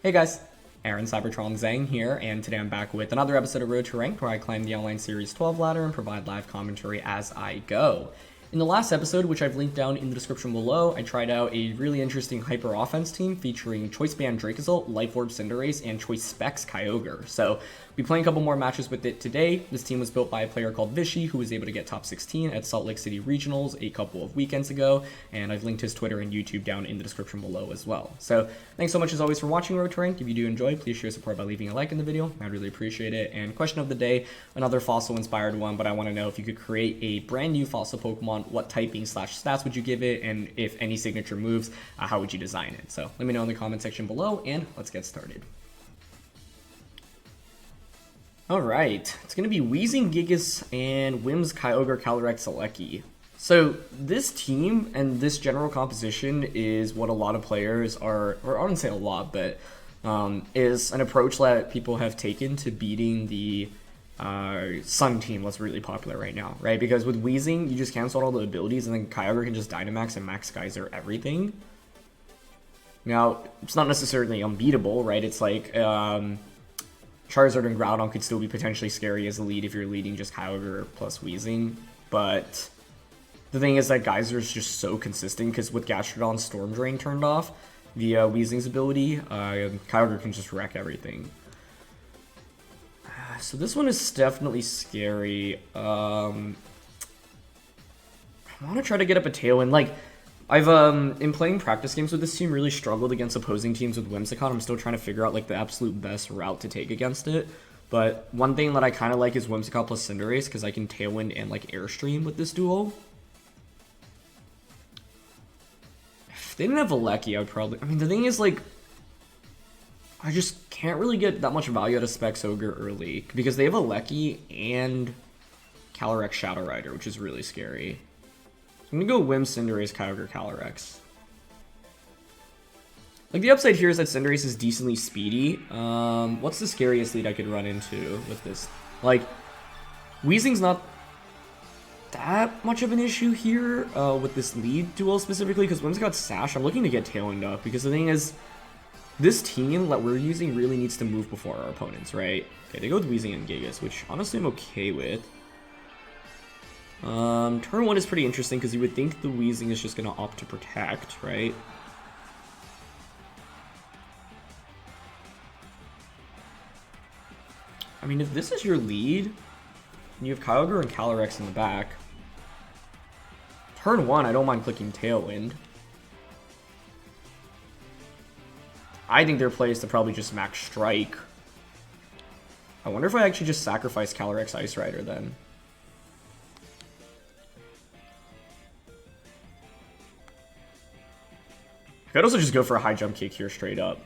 Hey guys, Aaron Cybertron Zhang here, and today I'm back with another episode of Road to Ranked where I climb the online Series 12 ladder and provide live commentary as I go. In the last episode, which I've linked down in the description below, I tried out a really interesting hyper offense team featuring Choice Band Dracozolt, Life Orb Cinderace, and Choice Specs Kyogre. So, we'll be playing a couple more matches with it today. This team was built by a player called Vishy, who was able to get top 16 at Salt Lake City Regionals a couple of weekends ago, and I've linked his Twitter and YouTube down in the description below as well. So, thanks so much as always for watching Road to Ranked. If you do enjoy, please show your support by leaving a like in the video. I'd really appreciate it. And question of the day, another fossil-inspired one, but I want to know if you could create a brand new fossil Pokemon, what typing / stats would you give it, and if any signature moves, how would you design it? So let me know in the comment section below, and let's get started. Alright, it's going to be WEEZING REGIGIGAS and Whimsicott Kyogre Calyrex-S. So this team and this general composition is what a lot of players are, or I wouldn't say a lot, but is an approach that people have taken to beating the Sun team that's really popular right now, right? Because with Weezing, you just cancel out all the abilities and then Kyogre can just Dynamax and Max Geyser everything. Now, it's not necessarily unbeatable, right? It's like Charizard and Groudon could still be potentially scary as a lead if you're leading just Kyogre plus Weezing, but the thing is that Geyser is just so consistent because with Gastrodon's Storm Drain turned off, the Weezing's ability, Kyogre can just wreck everything. So this one is definitely scary. I want to try to get up a Tailwind. Like, I've in playing practice games with this team really struggled against opposing teams with Whimsicott. I'm still trying to figure out like the absolute best route to take against it. But one thing that I kind of like is Whimsicott plus Cinderace because I can Tailwind and like Airstream with this duo. If they didn't have Rillaboom, I would probably... I mean, the thing is like... I just can't really get that much value out of Specs Kyogre early because they have Rillaboom and Calyrex Shadow Rider, which is really scary. So I'm gonna go Whim Cinderace Kyogre Calyrex. Like the upside here is that Cinderace is decently speedy. What's the scariest lead I could run into with this? Like, Weezing's not that much of an issue here with this lead duel specifically because Whimsicott's Sash, I'm looking to get Tailwind up because the thing is, this team that we're using really needs to move before our opponents, right? Okay, they go with Weezing and Gigas, which honestly I'm okay with. Turn 1 is pretty interesting because you would think the Weezing is just going to opt to protect, right? I mean, if this is your lead, and you have Kyogre and Calyrex in the back, turn 1, I don't mind clicking Tailwind. I think their play is to probably just Max Strike. I wonder if I actually just sacrifice Calyrex Ice Rider then. I could also just go for a high jump kick here straight up.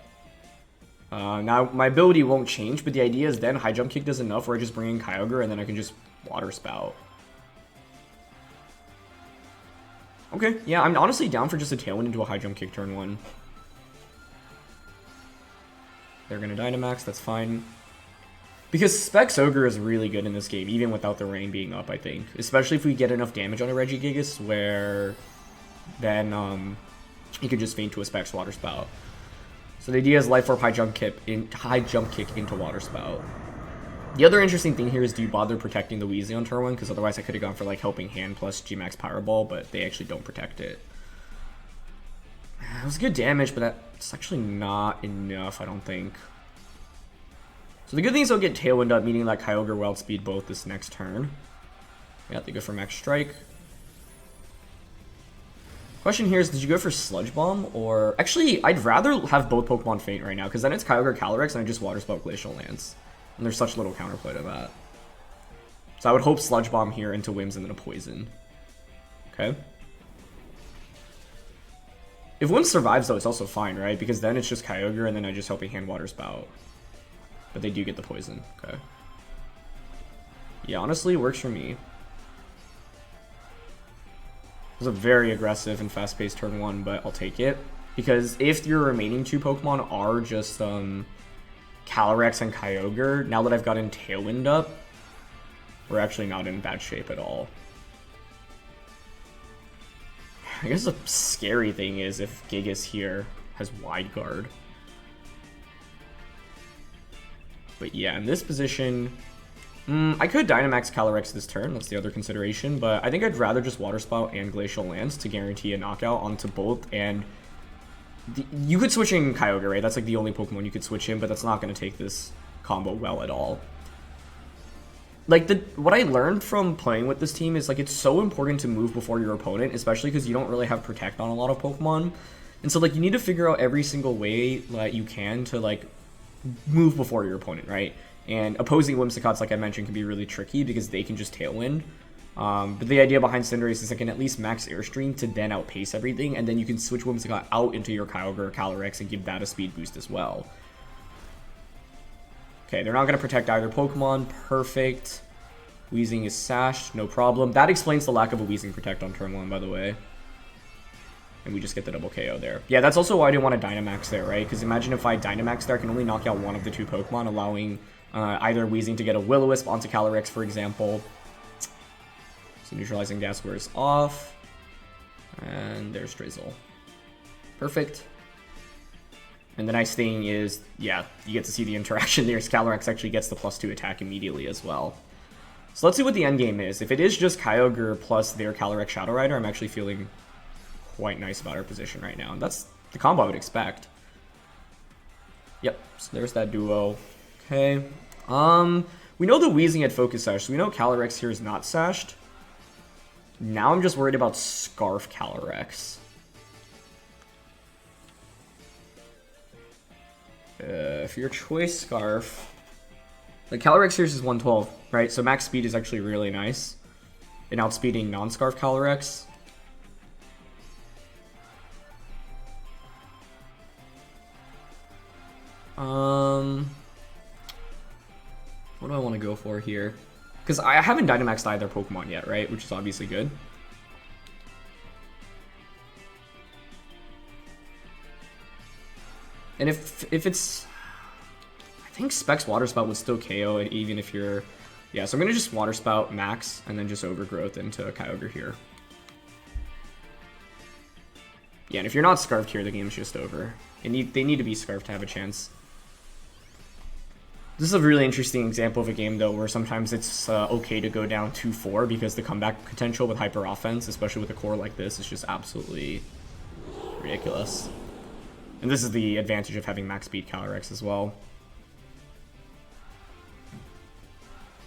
Now, my ability won't change, but the idea is then high jump kick does enough where I just bring in Kyogre and then I can just Water Spout. Okay, yeah, I'm honestly down for just a Tailwind into a high jump kick turn 1. They're going to Dynamax, that's fine. Because Specs Kyogre is really good in this game, even without the rain being up, I think. Especially if we get enough damage on a Regigigas, where then you could just feint to a Specs Water Spout. So the idea is Life Orb high jump kick into Water Spout. The other interesting thing here is, do you bother protecting the Weezing on turn 1? Because otherwise I could have gone for like Helping Hand plus G-Max Power Ball, but they actually don't protect it. It was good damage, but that's actually not enough, I don't think. So the good thing is I'll get Tailwind up, meaning that Kyogre will outspeed both this next turn. Yeah, they go for Max Strike. Question here is, did you go for Sludge Bomb? Or... Actually, I'd rather have both Pokemon faint right now, because then it's Kyogre Calyrex and I just Water Spout Glacial Lance. And there's such little counterplay to that. So I would hope Sludge Bomb here into Whims and then a Poison. Okay. If Whim survives, though, it's also fine, right? Because then it's just Kyogre, and then I just Helping Hand Water Spout. But they do get the Poison. Okay. Yeah, honestly, it works for me. It was a very aggressive and fast-paced turn 1, but I'll take it. Because if your remaining 2 Pokemon are just Calyrex and Kyogre, now that I've gotten Tailwind up, we're actually not in bad shape at all. I guess the scary thing is if Gigas here has Wide Guard. But yeah, in this position, I could Dynamax Calyrex this turn. That's the other consideration. But I think I'd rather just Water Spout and Glacial Lance to guarantee a knockout onto both. And you could switch in Kyogre, right? That's like the only Pokemon you could switch in, but that's not going to take this combo well at all. Like, what I learned from playing with this team is, like, it's so important to move before your opponent, especially because you don't really have Protect on a lot of Pokemon. And so, like, you need to figure out every single way that you can to, like, move before your opponent, right? And opposing Whimsicotts, like I mentioned, can be really tricky because they can just Tailwind. But the idea behind Cinderace is I can at least max Airstream to then outpace everything, and then you can switch Whimsicott out into your Kyogre or Calyrex and give that a speed boost as well. Okay, they're not going to protect either Pokemon. Perfect. Weezing is sashed, no problem. That explains the lack of a Weezing Protect on turn 1, by the way. And we just get the double KO there. Yeah, that's also why I didn't want to Dynamax there, right? Because imagine if I Dynamax there, I can only knock out one of the two Pokemon, allowing either Weezing to get a Will-O-Wisp onto Calyrex, for example. So neutralizing gas wears off. And there's Drizzle. Perfect. And the nice thing is, yeah, you get to see the interaction there. Calyrex actually gets the +2 attack immediately as well. So let's see what the end game is. If it is just Kyogre plus their Calyrex Shadow Rider, I'm actually feeling quite nice about our position right now. And that's the combo I would expect. Yep, so there's that duo. Okay. We know the Weezing had Focus Sash, so we know Calyrex here is not sashed. Now I'm just worried about Scarf Calyrex. For your Choice Scarf, the Calyrex Series is 112, right? So max speed is actually really nice in outspeeding non-Scarf Calyrex. What do I want to go for here? Because I haven't Dynamaxed either Pokemon yet, right? Which is obviously good. And if it's... I think Specs Water Spout would still KO it even if you're... Yeah, so I'm going to just Water Spout max and then just Overgrowth into a Kyogre here. Yeah, and if you're not Scarfed here, the game's just over. They need to be Scarfed to have a chance. This is a really interesting example of a game, though, where sometimes it's okay to go down 2-4 because the comeback potential with Hyper Offense, especially with a core like this, is just absolutely ridiculous. And this is the advantage of having max speed Calyrex as well.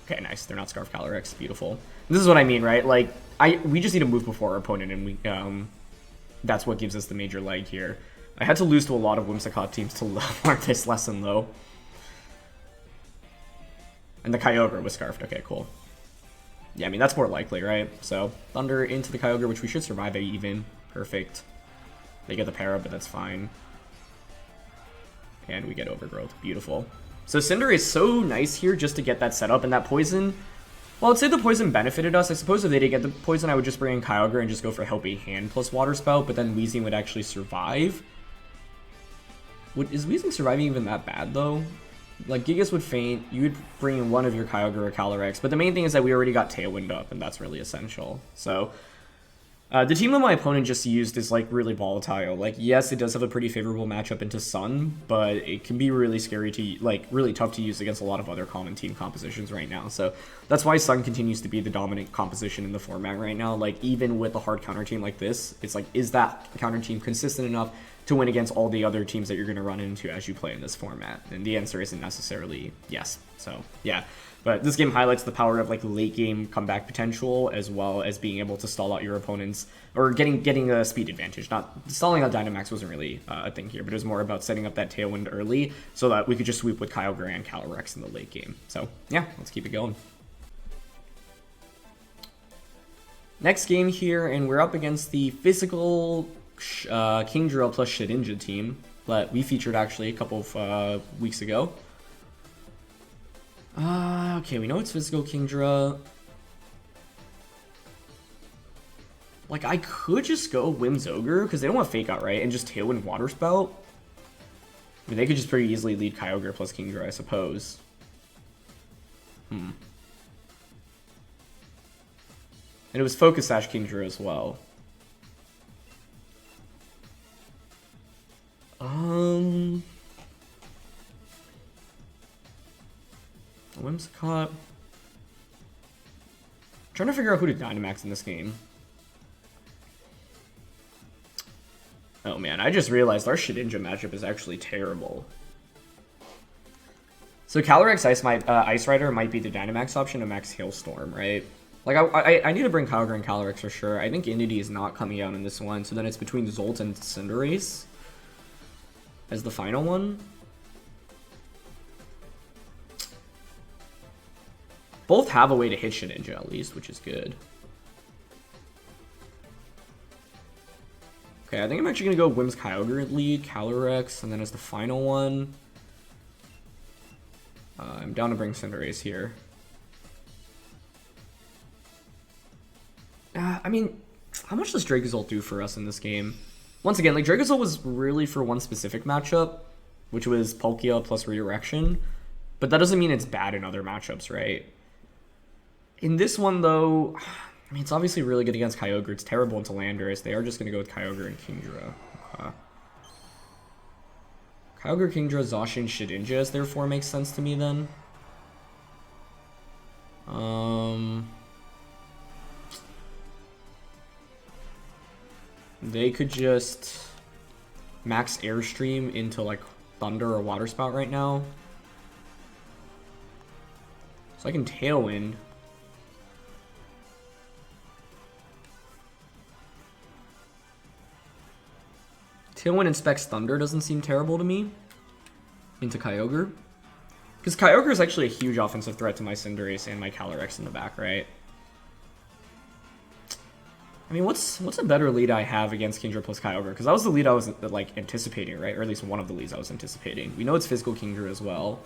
Okay, nice. They're not Scarf Calyrex. Beautiful. This is what I mean, right? Like, we just need to move before our opponent, and we that's what gives us the major leg here. I had to lose to a lot of Whimsicott teams to learn this lesson, though. And the Kyogre was Scarfed. Okay, cool. Yeah, I mean, that's more likely, right? So, Thunder into the Kyogre, which we should survive even. Perfect. They get the para, but that's fine. And we get Overgrowth. Beautiful. So Cinderace is so nice here just to get that set up, and that poison... Well, I'd say the poison benefited us. I suppose if they didn't get the poison, I would just bring in Kyogre and just go for Helping Hand plus Water Spout, but then Weezing would actually survive. Is Weezing surviving even that bad, though? Like, Gigas would faint, you would bring in one of your Kyogre or Calyrex, but the main thing is that we already got Tailwind up, and that's really essential. So, the team that my opponent just used is, like, really volatile. Like, yes, it does have a pretty favorable matchup into Sun, but it can be really scary to, like, really tough to use against a lot of other common team compositions right now. So, that's why Sun continues to be the dominant composition in the format right now. Like, even with a hard counter team like this, it's like, is that counter team consistent enough to win against all the other teams that you're going to run into as you play in this format? And the answer isn't necessarily yes. So, yeah. But this game highlights the power of, like, late game comeback potential, as well as being able to stall out your opponents, or getting a speed advantage. Not stalling out Dynamax wasn't really a thing here, but it was more about setting up that Tailwind early so that we could just sweep with Kyogre and Calyrex in the late game. So, yeah, let's keep it going. Next game here, and we're up against the physical Kingdra plus Shedinja team that we featured actually a couple of weeks ago. Okay, we know it's physical Kingdra. Like, I could just go Whimsogre, because they don't want Fake Out, right? And just Tailwind Water Spout. I mean, they could just pretty easily lead Kyogre plus Kingdra, I suppose. And it was Focus Sash Kingdra as well. Whimsicott. Trying to figure out who to Dynamax in this game. Oh man, I just realized our Shedinja matchup is actually terrible. So Calyrex-S Ice Rider might be the Dynamax option to max Hailstorm, right? Like, I need to bring Kyogre and Calyrex for sure. I think Indeedee is not coming out in this one, so then it's between Zolt and Cinderace as the final one. Both have a way to hit Shedinja at least, which is good. Okay, I think I'm actually going to go Whims Kyogre lead, Calyrex, and then as the final one, I'm down to bring Cinderace here. I mean, how much does Dracozolt do for us in this game? Once again, like, Dracozolt was really for one specific matchup, which was Palkia plus Redirection, but that doesn't mean it's bad in other matchups, right? In this one, though, I mean, it's obviously really good against Kyogre. It's terrible into Landorus. They are just going to go with Kyogre and Kingdra. Okay. Kyogre, Kingdra, Zacian, Shedinja, therefore makes sense to me then. They could just max Airstream into like Thunder or Water Spout right now. So I can Tailwind. Tailwind and Specs Thunder doesn't seem terrible to me. Into Kyogre. Because Kyogre is actually a huge offensive threat to my Cinderace and my Calyrex in the back, right? I mean, what's a better lead I have against Kingdra plus Kyogre? Because that was the lead I was, like, anticipating, right? Or at least one of the leads I was anticipating. We know it's physical Kingdra as well.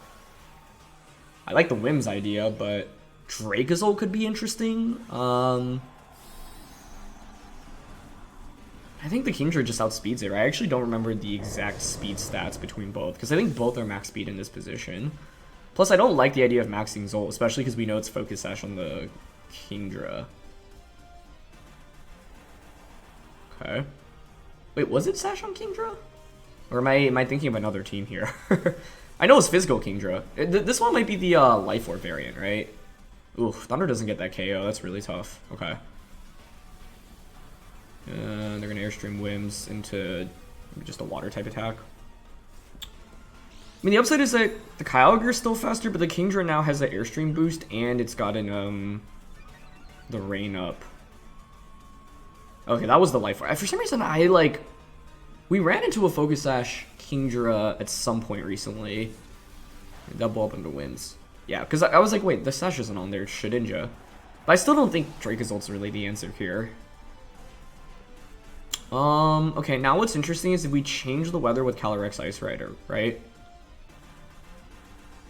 I like the Whims idea, but Dracozolt could be interesting. I think the Kingdra just outspeeds it, right? I actually don't remember the exact speed stats between both, because I think both are max speed in this position. Plus, I don't like the idea of maxing Zolt, especially because we know it's Focus Sash on the Kingdra. Okay. Wait, was it Sash on Kingdra? Or am I thinking of another team here? I know it's physical Kingdra. This one might be the Life Orb variant, right? Ooh, Thunder doesn't get that KO. That's really tough. Okay. They're going to Airstream Whims into just a water type attack. I mean, the upside is that the Kyogre is still faster, but the Kingdra now has an Airstream boost, and it's gotten the Rain Up. Okay, that was the Life Orb. For some reason, we ran into a Focus Sash Kingdra at some point recently. Double up into Whims. Yeah, because I was like, wait, the Sash isn't on there, it's Shedinja. But I still don't think Dracozolt's really the answer here. Okay, now what's interesting is if we change the weather with Calyrex Ice Rider, right?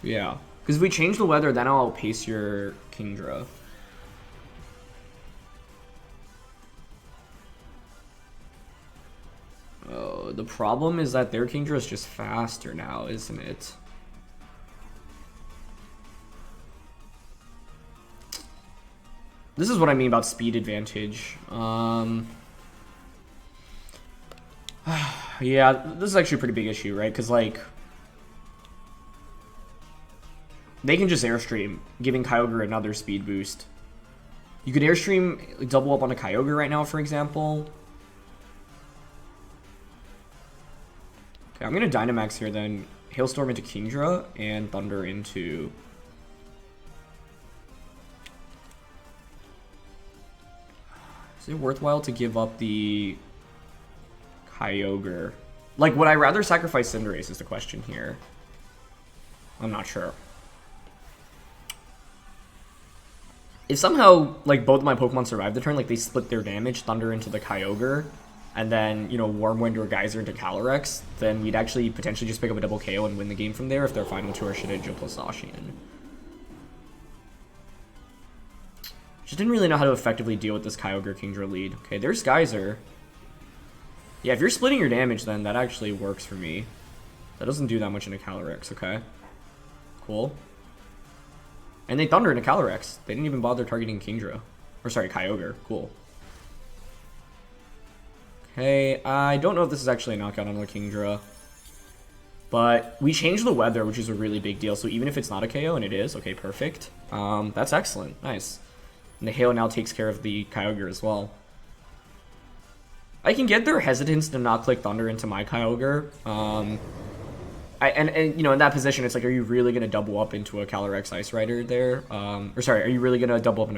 Yeah, because if we change the weather, then I'll outpace your Kingdra. Oh, the problem is that their Kingdra is just faster now, isn't it? This is what I mean about speed advantage. Yeah, this is actually a pretty big issue, right? Because, like, they can just Airstream, giving Kyogre another speed boost. You could Airstream, like, double up on a Kyogre right now, for example. Okay, I'm going to Dynamax here, then Hailstorm into Kingdra, and Thunder into... Is it worthwhile to give up the Kyogre? Like, would I rather sacrifice Cinderace is the question here. I'm not sure. If somehow, like, both of my Pokemon survive the turn, like, they split their damage, Thunder into the Kyogre, and then, you know, Warm Wind or Geyser into Calyrex, then we'd actually potentially just pick up a double KO and win the game from there if their final two are Shedinja plus Zacian. Just didn't really know how to effectively deal with this Kyogre Kingdra lead. Okay, there's Geyser. Yeah, if you're splitting your damage, then that actually works for me. That doesn't do that much into Calyrex, okay? Cool. And they Thunder into Calyrex. They didn't even bother targeting Kingdra. Or sorry, Kyogre. Cool. Okay, I don't know if this is actually a knockout on the Kingdra. But we changed the weather, which is a really big deal. So even if it's not a KO, and it is, okay, perfect. That's excellent. Nice. And the hail now takes care of the Kyogre as well. I can get their hesitance to not click Thunder into my Kyogre. And you know, in that position, it's like, are you really going to double up into a Calyrex Ice Rider there? Or sorry, are you really going to double up in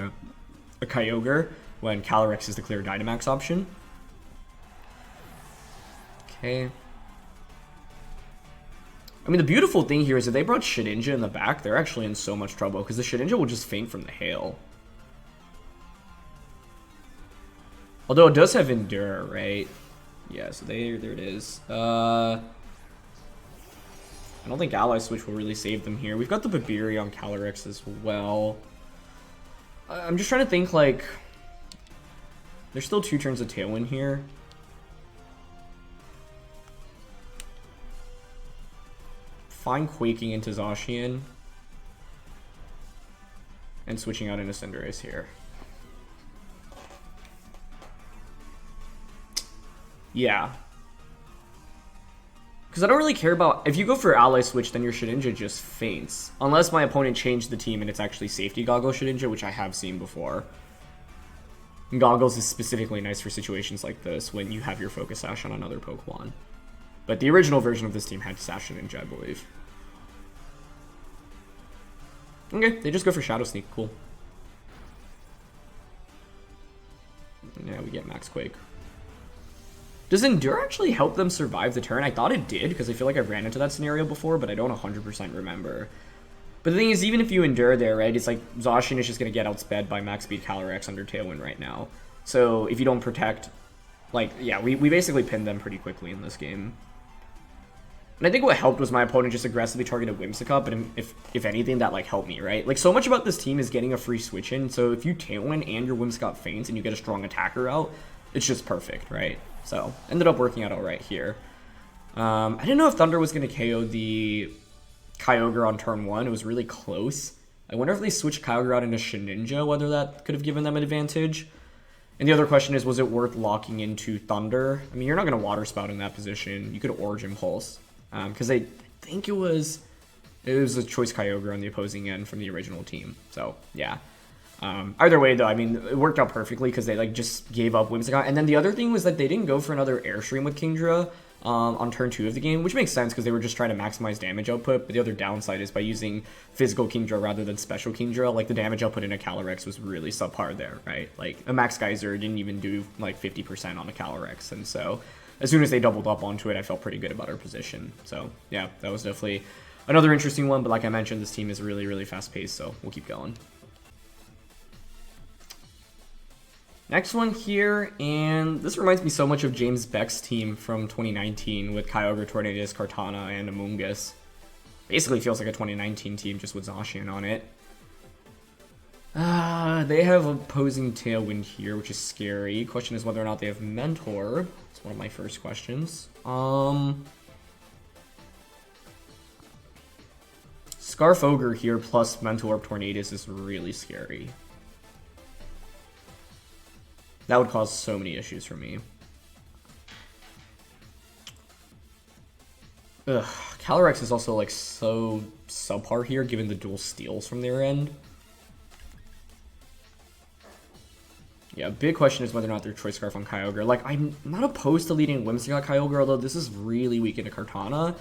a Kyogre when Calyrex is the clear Dynamax option? Okay. I mean, the beautiful thing here is if they brought Shedinja in the back, they're actually in so much trouble because the Shedinja will just faint from the hail. Although it does have Endure, right? Yeah, so there it is. I don't think Ally Switch will really save them here. We've got the Babiri on Calyrex as well. I'm just trying to think, like... There's still 2 turns of Tailwind here. Fine Quaking into Zacian. And switching out into Cinderace here. Yeah. Because I don't really care about... If you go for Ally Switch, then your Shedinja just faints. Unless my opponent changed the team and it's actually Safety Goggles Shedinja, which I have seen before. And Goggles is specifically nice for situations like this, when you have your Focus Sash on another Pokemon. But the original version of this team had Sash Shedinja, I believe. Okay, they just go for Shadow Sneak. Cool. Yeah, we get Max Quake. Does Endure actually help them survive the turn? I thought it did, because I feel like I've ran into that scenario before, but I don't 100% remember. But the thing is, even if you Endure there, right, it's like Zacian is just going to get outsped by Max Speed Calyrex under Tailwind right now. So if you don't protect, like, yeah, we basically pinned them pretty quickly in this game. And I think what helped was my opponent just aggressively targeted Whimsicott, but if anything, that, like, helped me, right? Like, so much about this team is getting a free switch in, so if you Tailwind and your Whimsicott faints and you get a strong attacker out, it's just perfect, right? So, ended up working out alright here. I didn't know if Thunder was going to KO the Kyogre on turn 1. It was really close. I wonder if they switched Kyogre out into Shedinja, whether that could have given them an advantage. And the other question is, was it worth locking into Thunder? I mean, you're not going to Water Spout in that position. You could Origin Pulse. Because I think it was a Choice Kyogre on the opposing end from the original team. So, yeah. Either way, though, I mean, it worked out perfectly because they, like, just gave up Whimsicott. And then the other thing was that they didn't go for another Airstream with Kingdra on turn 2 of the game, which makes sense because they were just trying to maximize damage output. But the other downside is by using physical Kingdra rather than special Kingdra, like, the damage output in a Calyrex was really subpar there, right? Like, a Max Geyser didn't even do, like, 50% on a Calyrex. And so, as soon as they doubled up onto it, I felt pretty good about our position. So, yeah, that was definitely another interesting one. But like I mentioned, this team is really, really fast-paced, so we'll keep going. Next one here, and this reminds me so much of James Beck's team from 2019 with Kyogre, Tornadus, Kartana, and Amoonguss. Basically feels like a 2019 team just with Zacian on it. They have opposing Tailwind here, which is scary. Question is whether or not they have Mentor. It's one of my first questions. Scarf Ogre here plus Mentor Tornadus is really scary. That would cause so many issues for me. Ugh, Calyrex is also, like, so subpar here, given the dual steals from their end. Yeah, big question is whether or not they're Choice Scarf on Kyogre. Like, I'm not opposed to leading Whimsicott Kyogre, although this is really weak into Kartana.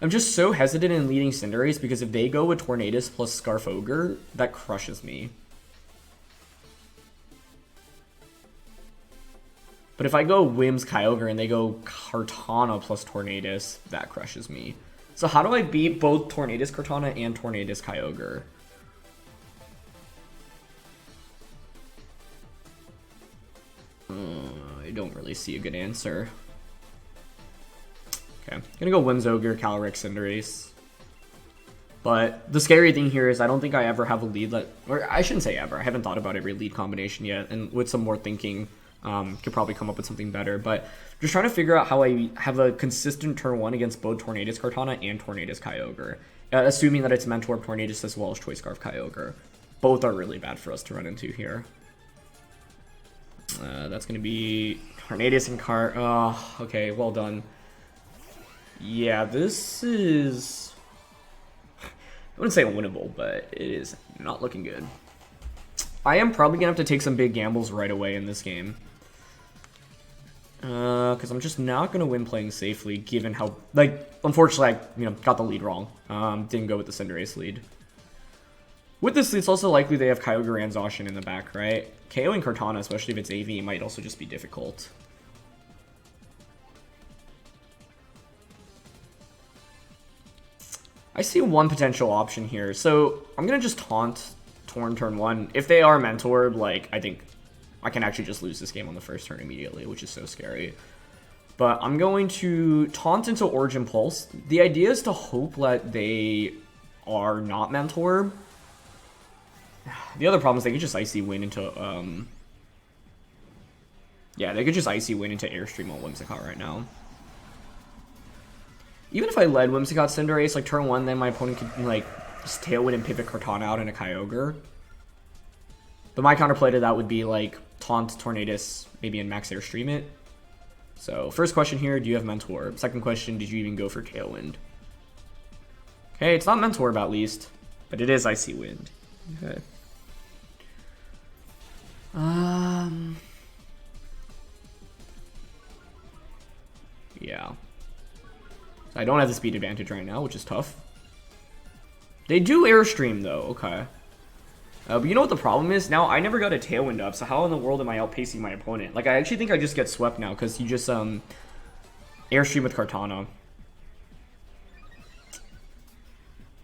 I'm just so hesitant in leading Cinderace, because if they go with Tornadus plus Scarf Ogre, that crushes me. But if I go Whims Kyogre and they go Kartana plus Tornadus, that crushes me. So how do I beat both Tornadus Kartana and Tornadus Kyogre? I don't really see a good answer. Okay, I'm gonna go Whims Ogre, Calyrex, Cinderace. But the scary thing here is I don't think I ever have a lead that, or I shouldn't say ever, I haven't thought about every lead combination yet, and with some more thinking, could probably come up with something better. But just trying to figure out how I have a consistent turn 1 against both Tornadus Kartana and Tornadus Kyogre, assuming that it's Mentor Tornadus as well as Choice Scarf Kyogre. Both are really bad for us to run into here. That's going to be Tornadus and oh, okay, well done. Yeah, this is... I wouldn't say winnable, but it is not looking good. I am probably going to have to take some big gambles right away in this game. Because I'm just not going to win playing safely, given how... Like, unfortunately, I got the lead wrong. Didn't go with the Cinderace lead. With this, it's also likely they have Kyogre and Zacian in the back, right? KOing Kartana, especially if it's AV, might also just be difficult. I see one potential option here. So, I'm going to just taunt Torn turn 1. If they are Mentored, like, I think I can actually just lose this game on the first turn immediately, which is so scary. But I'm going to taunt into Origin Pulse. The idea is to hope that they are not Mentor. The other problem is they could just Icy Wind into, yeah, they could just Icy Wind into Airstream on Whimsicott right now. Even if I led Whimsicott Cinderace, like, turn 1, then my opponent could, like, just Tailwind and pivot Kartana out into Kyogre. But my counterplay to that would be, like, taunt Tornadus, maybe in Max Airstream it. So, first question here, do you have Mentor? Second question, did you even go for Tailwind? Okay, it's not Mentor at least, but it is Icy Wind. Okay. Yeah. I don't have the speed advantage right now, which is tough. They do Airstream, though. Okay. But you know what the problem is? Now, I never got a Tailwind up, so how in the world am I outpacing my opponent? Like, I actually think I just get swept now, because you just, Airstream with Kartana.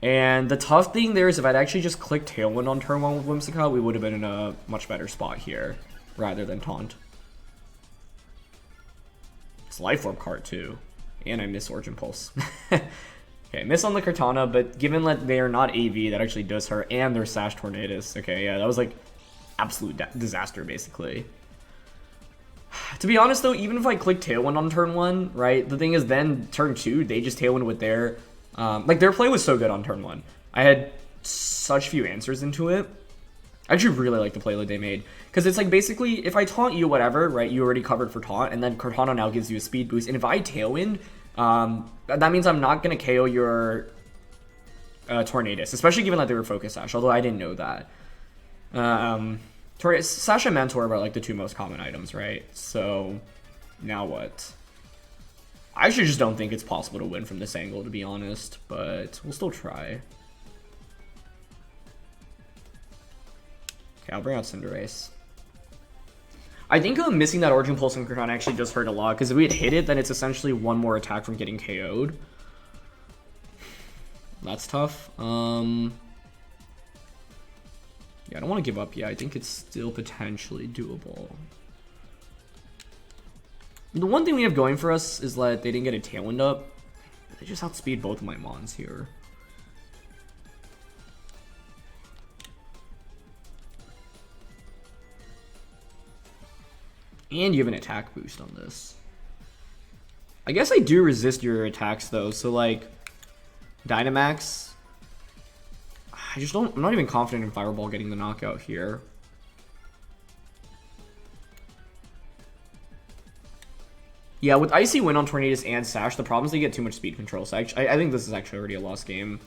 And the tough thing there is if I'd actually just clicked Tailwind on turn 1 with Whimsicott, we would have been in a much better spot here, rather than Taunt. It's Life Orb card, too. And I miss Origin Pulse. Okay, miss on the Kartana, but given that they are not AV, that actually does hurt, and they're Sash Tornadus. Okay, yeah, that was like absolute disaster, basically. To be honest, though, even if I click Tailwind on turn 1, right, the thing is then turn 2, they just Tailwind with their... like, their play was so good on turn 1. I had such few answers into it. I actually really like the play that they made. Because it's like, basically, if I taunt you whatever, right, you already covered for taunt, and then Kartana now gives you a speed boost, and if I Tailwind... that means I'm not going to KO your Tornadus, especially given that they were Focus Sash, although I didn't know that. Sash and Mentor are like the 2 most common items, right? So, now what? I actually just don't think it's possible to win from this angle, to be honest, but we'll still try. Okay, I'll bring out Cinderace. I think missing that Origin Pulse on Kartana actually does hurt a lot, because if we had hit it, then it's essentially one more attack from getting KO'd. That's tough. Yeah, I don't want to give up yet. I think it's still potentially doable. The one thing we have going for us is that they didn't get a Tailwind up. They just outspeed both of my Mons here. And you have an attack boost on this. I guess I do resist your attacks though, so like Dynamax. I'm not even confident in Fireball getting the knockout here. Yeah, with Icy Wind on Tornadus and Sash, the problem is they get too much speed control, so I think this is actually already a lost game.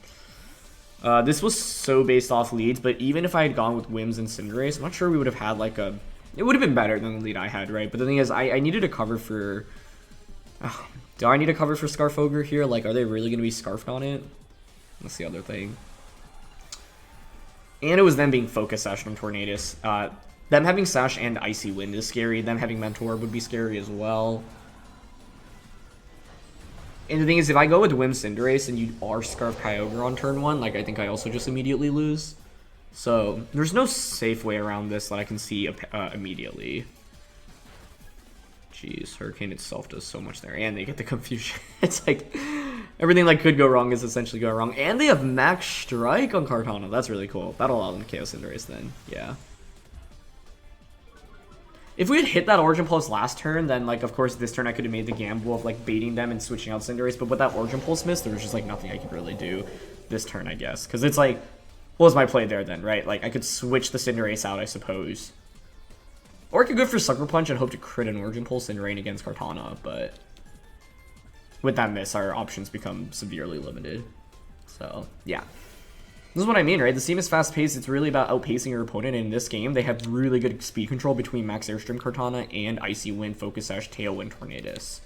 This was so based off leads, but even if I had gone with Whims and Cinderace, I'm not sure we would have had like a... It would have been better than the lead I had, right? But the thing is, I needed a cover for... do I need a cover for Scarf Ogre here? Like, are they really going to be scarfed on it? That's the other thing. And it was them being Focus Sash on Tornadus. Them having Sash and Icy Wind is scary. Them having Mentor would be scary as well. And the thing is, if I go with Whim Cinderace and you are Scarf Kyogre on turn 1, like, I think I also just immediately lose. So, there's no safe way around this that I can see immediately. Jeez, Hurricane itself does so much there. And they get the confusion. It's like, everything that could go wrong is essentially going wrong. And they have Max Strike on Kartana. That's really cool. That'll allow them to KO Cinderace then. Yeah. If we had hit that Origin Pulse last turn, then, like, of course, this turn I could have made the gamble of, like, baiting them and switching out Cinderace. But with that Origin Pulse miss, there was just, like, nothing I could really do this turn, I guess. Because it's like... What was my play there then, right? Like, I could switch the Cinderace out, I suppose. Or I could go for Sucker Punch and hope to crit an Origin Pulse and rain against Kartana, but... with that miss, our options become severely limited. So, yeah. This is what I mean, right? The team is fast-paced. It's really about outpacing your opponent. In this game, they have really good speed control between Max Airstream Kartana and Icy Wind, Focus Sash, Tailwind, Tornadus.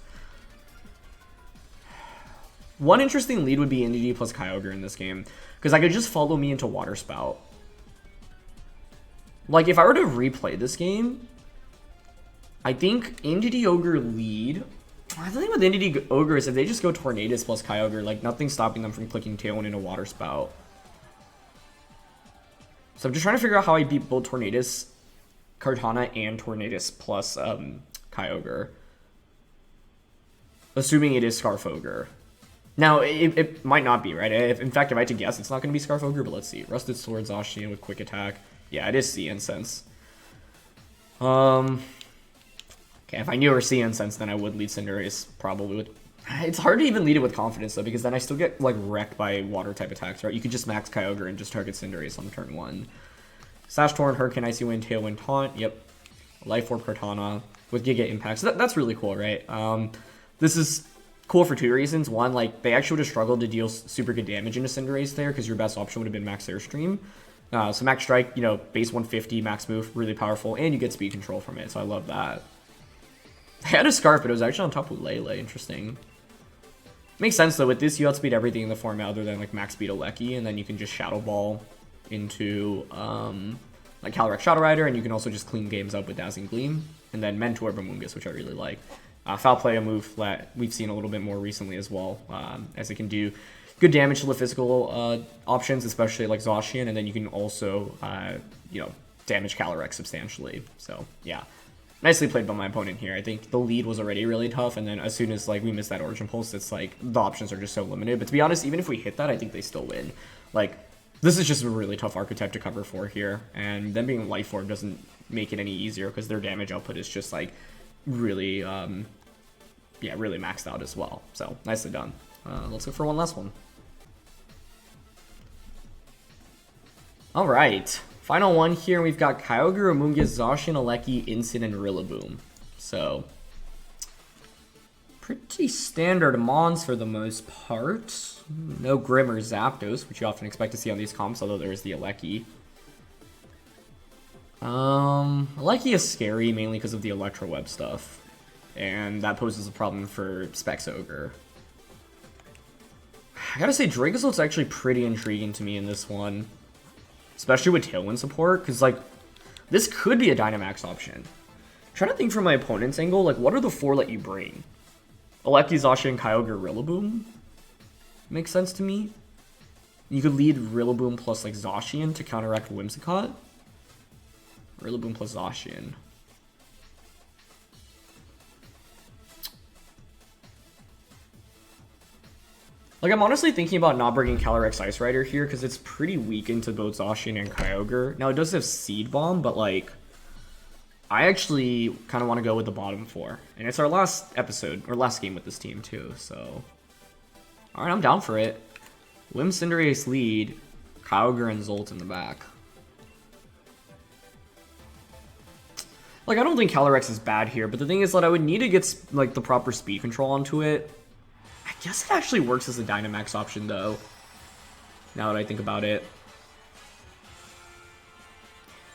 One interesting lead would be Indeedee plus Kyogre in this game, because I could just follow me into Water Spout. Like, if I were to replay this game, I think Indeedee Ogre lead... The thing with Indeedee Ogre is if they just go Tornadus plus Kyogre, like, nothing's stopping them from clicking Tailwind into Water Spout. So I'm just trying to figure out how I beat both Tornadus, Kartana, and Tornadus plus Kyogre. Assuming it is Scarf Ogre. Now, it might not be, right? In fact, if I had to guess, it's not going to be Scarf Ogre, but let's see. Rusted Sword, Zacian with Quick Attack. Yeah, it is Sea Incense. Okay, if I knew it were Sea Incense, then I would lead Cinderace probably with... It's hard to even lead it with confidence, though, because then I still get, like, wrecked by water-type attacks, right? You could just max Kyogre and just target Cinderace on turn 1. Sash Torrent, Hurricane, Icy Wind, Tailwind, Taunt. Yep. Life Orb, Kartana with Giga Impact. So that's really cool, right? This is cool for 2 reasons. One, like, they actually would have struggled to deal super good damage into Cinderace there, because your best option would have been Max Airstream. So Max Strike, you know, base 150, Max Move, really powerful, and you get speed control from it, so I love that. I had a Scarf, but it was actually on top of Lele. Interesting. Makes sense, though. With this, you outspeed everything in the format other than, like, Max Regieleki, and then you can just Shadow Ball into, like, Calyrex Shadow Rider, and you can also just clean games up with Dazzling Gleam, and then Mentor Amoonguss, which I really like. Foul Play, a move that we've seen a little bit more recently as well, as it can do good damage to the physical options, especially, like, Zacian, and then you can also, you know, damage Calyrex substantially. So, yeah. Nicely played by my opponent here. I think the lead was already really tough, and then as soon as, like, we missed that Origin Pulse, it's like the options are just so limited. But to be honest, even if we hit that, I think they still win. Like, this is just a really tough archetype to cover for here, and them being Life Orb doesn't make it any easier because their damage output is just, like, really, yeah, really maxed out as well. So, nicely done. Let's go for one last one. All right. Final one here, we've got Kyogre, Amoonguss, Zacian, Aleki, Incin, and Rillaboom. So, pretty standard mons for the most part. No Grim or Zapdos, which you often expect to see on these comps, although there is the Aleki. Aleki is scary, mainly because of the Electro Web stuff. And that poses a problem for Specs Ogre. I gotta say, Dracozolt's actually pretty intriguing to me in this one. Especially with Tailwind support, because, like, this could be a Dynamax option. I'm trying to think from my opponent's angle, like, what are the 4 that you bring? Aleki, Zacian, Kyogre, Rillaboom? Makes sense to me. You could lead Rillaboom plus, like, Zacian to counteract Whimsicott. Rillaboom plus Zacian. Like, I'm honestly thinking about not bringing Calyrex Ice Rider here because it's pretty weak into both Zacian and Kyogre. Now, it does have Seed Bomb, but, like, I actually kind of want to go with the bottom 4. And it's our last episode, or last game with this team, too, so... Alright, I'm down for it. Whim, Cinderace lead, Kyogre and Zolt in the back. Like, I don't think Calyrex is bad here, but the thing is that I would need to get, like, the proper speed control onto it. I guess it actually works as a Dynamax option, though, now that I think about it.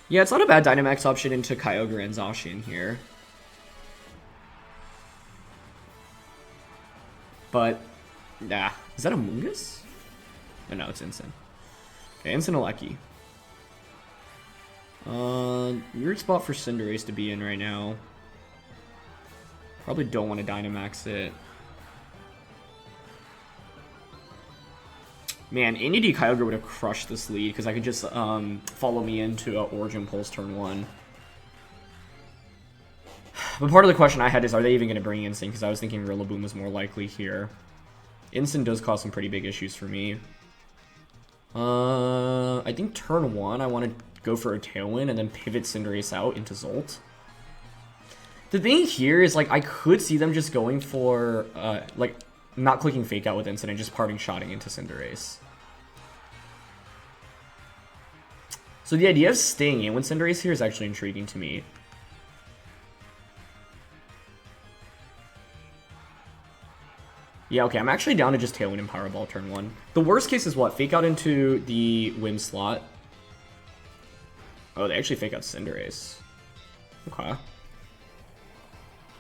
Yeah, it's not a bad Dynamax option into Kyogre and Zacian here. But, nah. Is that Amoonguss? Oh, no, it's Incin. Okay, Incin Aleki. Weird spot for Cinderace to be in right now. Probably don't want to Dynamax it. Man, Indeedee Kyogre would have crushed this lead because I could just follow me into Origin Pulse turn 1. But part of the question I had is, are they even going to bring Incin? Because I was thinking Rillaboom was more likely here. Incin does cause some pretty big issues for me. I think turn 1 I want to go for a Tailwind and then pivot Cinderace out into Zolt. The thing here is, like, I could see them just going for, like, not clicking Fake Out with Incin and just parting shotting into Cinderace. So the idea of staying in with Cinderace here is actually intriguing to me. Yeah, okay, I'm actually down to just Tailwind and Powerball turn 1. The worst case is what? Fake out into the Whim slot. Oh, they actually fake out Cinderace. Okay.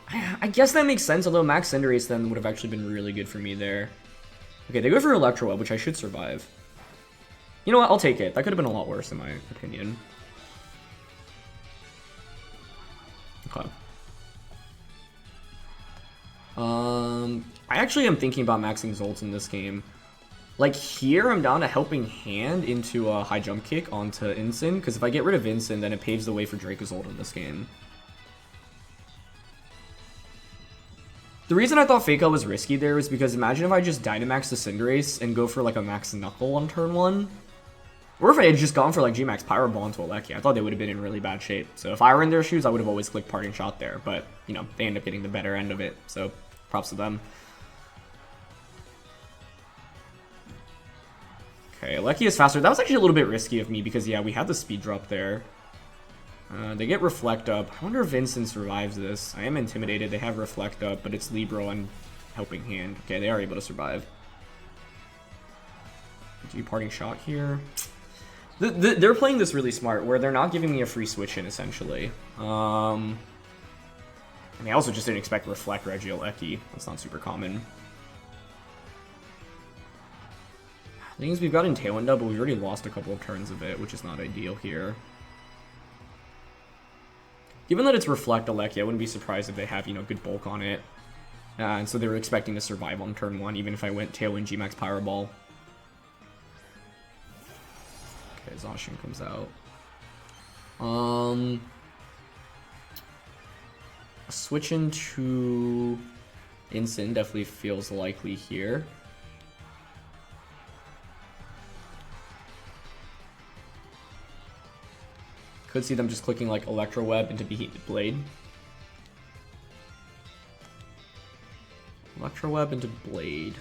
I guess that makes sense, although Max Cinderace then would have actually been really good for me there. Okay, they go for Electro Web, which I should survive. You know what? I'll take it. That could have been a lot worse, in my opinion. Okay. I actually am thinking about maxing Zolt in this game. Like, here, I'm down to Helping Hand into a High Jump Kick onto Incin, because if I get rid of Incin, then it paves the way for Dracozolt in this game. The reason I thought Fake Out was risky there was because imagine if I just Dynamax the Cinderace and go for, like, a Max Knuckle on turn 1. Or if I had just gone for, like, G-Max Pyro Ball into Aleki. I thought they would have been in really bad shape. So if I were in their shoes, I would have always clicked Parting Shot there. But, you know, they end up getting the better end of it. So, props to them. Okay, Aleki is faster. That was actually a little bit risky of me because, yeah, we had the speed drop there. They get Reflect Up. I wonder if Vincent survives this. I am intimidated. They have Reflect Up, but it's Libro and Helping Hand. Okay, they are able to survive. Do you Parting Shot here? They're playing this really smart, where they're not giving me a free switch in, essentially. I mean, I also just didn't expect Reflect Regieleki. That's not super common. The thing is, we've gotten Tailwind up, but we've already lost a couple of turns of it, which is not ideal here. Given that it's Reflect Aleki, I wouldn't be surprised if they have, you know, good bulk on it. And so they were expecting to survive on turn 1, even if I went Tailwind G-Max Powerball. Okay, Zacian comes out. Switching to Incin definitely feels likely here. Could see them just clicking like Electro Web into Beheated Blade. Electro Web into Blade.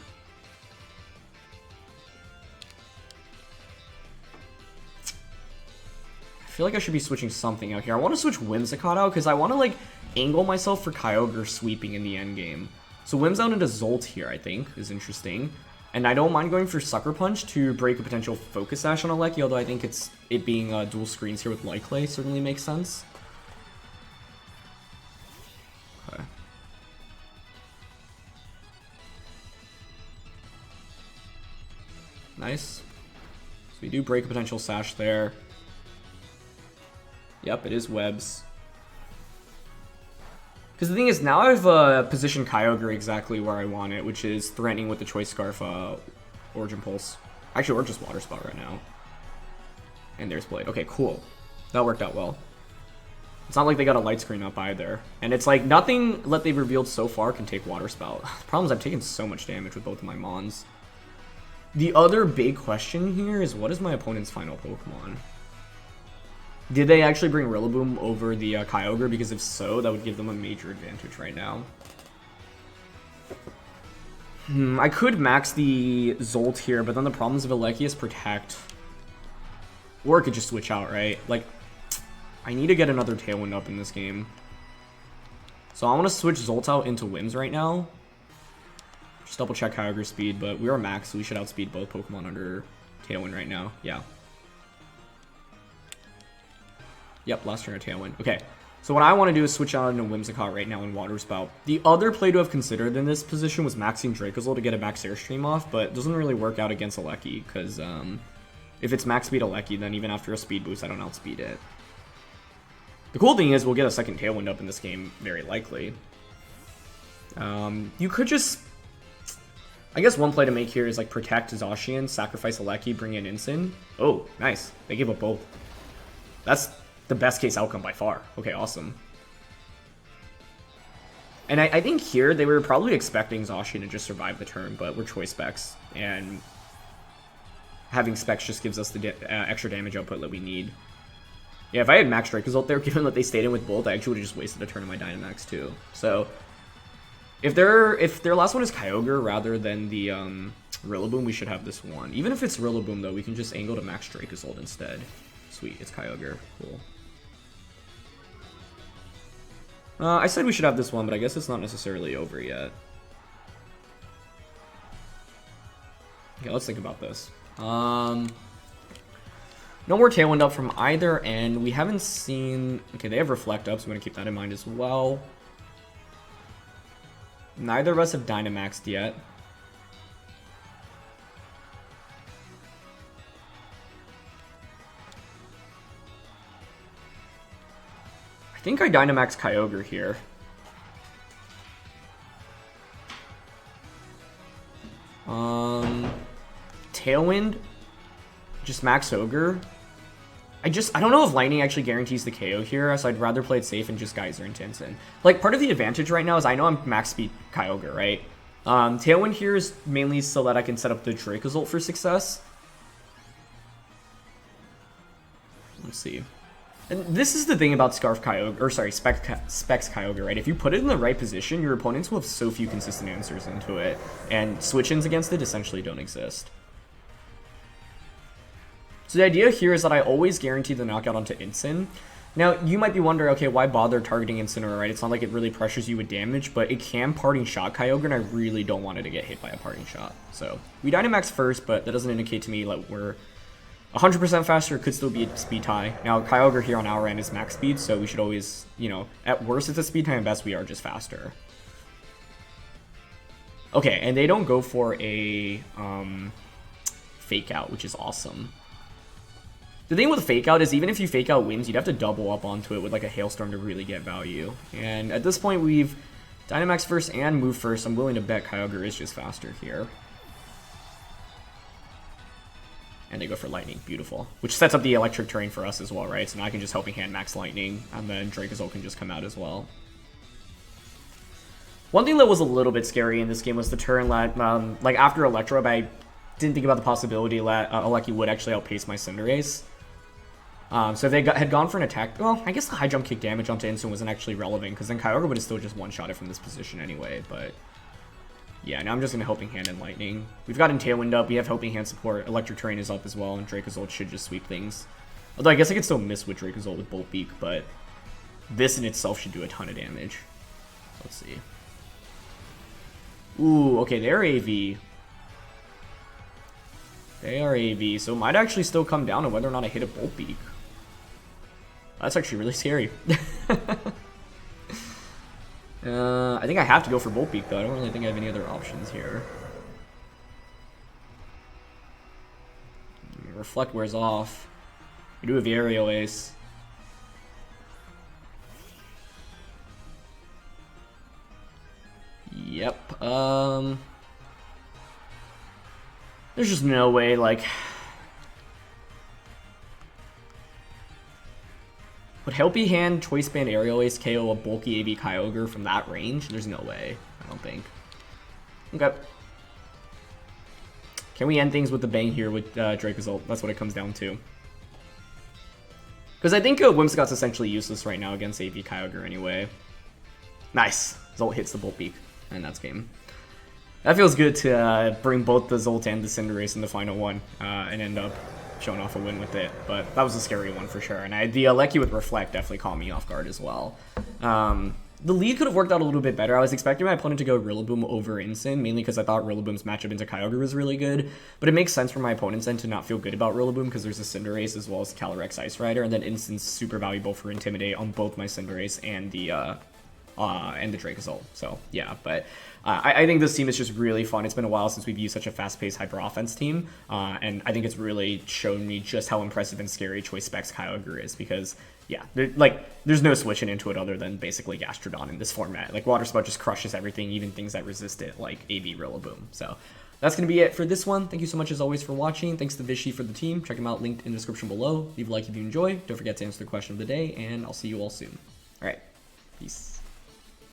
I feel like I should be switching something out here. I want to switch Whimsicott out because I want to like angle myself for Kyogre sweeping in the end game. So Whims out into Zolt here, I think, is interesting. And I don't mind going for Sucker Punch to break a potential Focus Sash on Aleki, although I think it being dual screens here with Light Clay certainly makes sense. Okay. Nice. So we do break a potential Sash there. Yep, it is Webs. Because the thing is, now I've positioned Kyogre exactly where I want it, which is threatening with the Choice Scarf Origin Pulse. Actually, or just Water Spout right now. And there's Blade. Okay, cool. That worked out well. It's not like they got a light screen up either. And it's like, nothing that they've revealed so far can take Water Spout. The problem is I've taken so much damage with both of my Mons. The other big question here is, what is my opponent's final Pokemon? Did they actually bring Rillaboom over the Kyogre? Because if so, that would give them a major advantage right now. I could max the Zolt here, but then the problems of Aleki is Protect. Or I could just switch out, right? Like, I need to get another Tailwind up in this game. So I want to switch Zolt out into Whims right now. Just double check Kyogre speed, but we are max, so we should outspeed both Pokemon under Tailwind right now. Yeah. Yep, last turn of Tailwind. Okay, so what I want to do is switch out into Whimsicott right now in Water Spout. The other play to have considered in this position was maxing Dracozolt to get a max Airstream off, but it doesn't really work out against Aleki, because if it's max speed Aleki, then even after a speed boost, I don't outspeed it. The cool thing is we'll get a second Tailwind up in this game, very likely. You could just... I guess one play to make here is like protect Zacian, sacrifice Aleki, bring in Incin. Oh, nice. They gave up both. That's the best case outcome by far. Okay, awesome. And I think here they were probably expecting Zacian to just survive the turn, but we're Choice Specs, and having Specs just gives us the extra damage output that we need. Yeah, if I had Max Dracozolt there, given that they stayed in with Bolt, I actually would have just wasted a turn of my Dynamax too. So, if their last one is Kyogre rather than the Rillaboom, we should have this one. Even if it's Rillaboom though, we can just angle to Max Dracozolt instead. Sweet, it's Kyogre. Cool. I said we should have this one, but I guess it's not necessarily over yet. Okay, let's think about this. No more Tailwind up from either end. We haven't seen... Okay, they have Reflect up, so I'm going to keep that in mind as well. Neither of us have Dynamaxed yet. I think I Dynamax Kyogre here. Tailwind, just Max Ogre. I don't know if Lightning actually guarantees the KO here, so I'd rather play it safe and just Geyser into Instant. Like, part of the advantage right now is I know I'm max speed Kyogre, right? Tailwind here is mainly so that I can set up the Dracozolt for success. Let's see. And this is the thing about Specs Kyogre, right? If you put it in the right position, your opponents will have so few consistent answers into it, and switch-ins against it essentially don't exist. So the idea here is that I always guarantee the knockout onto Incin. Now, you might be wondering, okay, why bother targeting Incineroar, right? It's not like it really pressures you with damage, but it can Parting Shot Kyogre, and I really don't want it to get hit by a Parting Shot. So, we Dynamax first, but that doesn't indicate to me that we're 100% faster. It could still be a speed tie. Now, Kyogre here on our end is max speed, so we should always, you know, at worst it's a speed tie, and best we are just faster. Okay, and they don't go for a Fake Out, which is awesome. The thing with Fake Out is even if you Fake Out wins, you'd have to double up onto it with like a Hailstorm to really get value. And at this point, we've Dynamax first and move first. I'm willing to bet Kyogre is just faster here. And they go for Lightning. Beautiful. Which sets up the electric terrain for us as well, right? So now I can just Helping Hand max Lightning, and then Dracozolt can just come out as well. One thing that was a little bit scary in this game was the turn that, like after Electro, I didn't think about the possibility that Regieleki would actually outpace my Cinderace. So if they had gone for an attack, well, I guess the high jump kick damage onto Instant wasn't actually relevant, because then Kyogre would have still just one-shot it from this position anyway, but... Yeah, now I'm just going to Helping Hand and Lightning. We've gotten Tailwind up, we have Helping Hand support, Electric Terrain is up as well, and Dracozolt should just sweep things. Although I guess I could still miss with Dracozolt with Bolt Beak, but this in itself should do a ton of damage. Let's see. Ooh, okay, they're AV. They are AV, so it might actually still come down to whether or not I hit a Bolt Beak. That's actually really scary. I think I have to go for Bolt Beak, though. I don't really think I have any other options here. Reflect wears off. We do have the Aerial Ace. Yep. There's just no way, like... Would Helping Hand, Choice Band, Aerial Ace KO a bulky AV Kyogre from that range? There's no way, I don't think. Okay. Can we end things with the bang here with Dracozolt? That's what it comes down to. Because I think Whimsicott's essentially useless right now against AV Kyogre anyway. Nice. Zolt hits the Bolt Beak, and that's game. That feels good to bring both the Zolt and the Cinderace in the final one and end up showing off a win with it. But that was a scary one for sure. And the Regieleki with Reflect definitely caught me off guard as well. The lead could have worked out a little bit better. I was expecting my opponent to go Rillaboom over Incin, mainly because I thought Rillaboom's matchup into Kyogre was really good. But it makes sense for my opponent's end to not feel good about Rillaboom because there's a Cinderace as well as Calyrex Ice Rider, and then Incin's super valuable for Intimidate on both my Cinderace and the Dracozolt. So yeah, but I think this team is just really fun. It's been a while since we've used such a fast-paced hyper offense team, and I think it's really shown me just how impressive and scary Choice Specs Kyogre is, because yeah, there's no switching into it other than basically Gastrodon in this format. Like Water Spout just crushes everything, even things that resist it, like AV Rillaboom. So that's going to be it for this one. Thank you so much as always for watching. Thanks to Vishy for the team. Check them out, linked in the description below. Leave a like if you enjoy. Don't forget to answer the question of the day, and I'll see you all soon. All right, peace.